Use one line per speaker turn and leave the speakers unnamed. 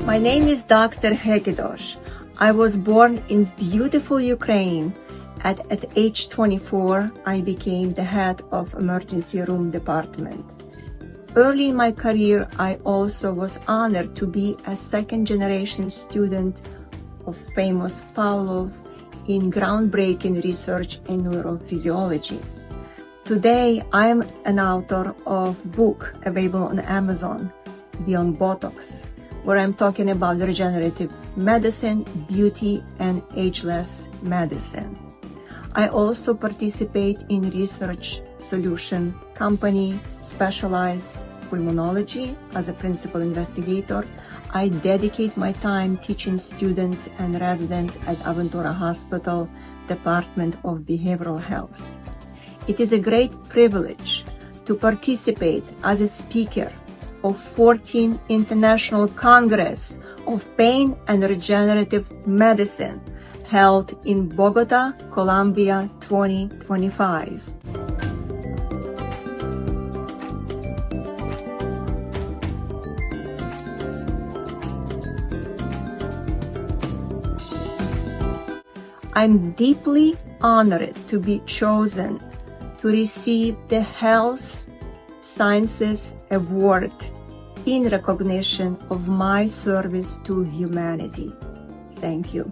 My name is Dr. Hegedosh. I was born in beautiful Ukraine. At age 24, I became the head of emergency room department. Early in my career, I also was honored to be a second-generation student of famous Pavlov in groundbreaking research in neurophysiology. Today, I am an author of a book available on Amazon, Beyond Botox, where I'm talking about regenerative medicine, beauty, and ageless medicine. I also participate in research solution company, specialized pulmonology as a principal investigator. I dedicate my time teaching students and residents at Aventura Hospital, Department of Behavioral Health. It is a great privilege to participate as a speaker of 14 International Congress of Pain and Regenerative Medicine held in Bogotá, Colombia 2025. I'm deeply honored to be chosen to receive the Health Sciences Award in recognition of my service to humanity. Thank you.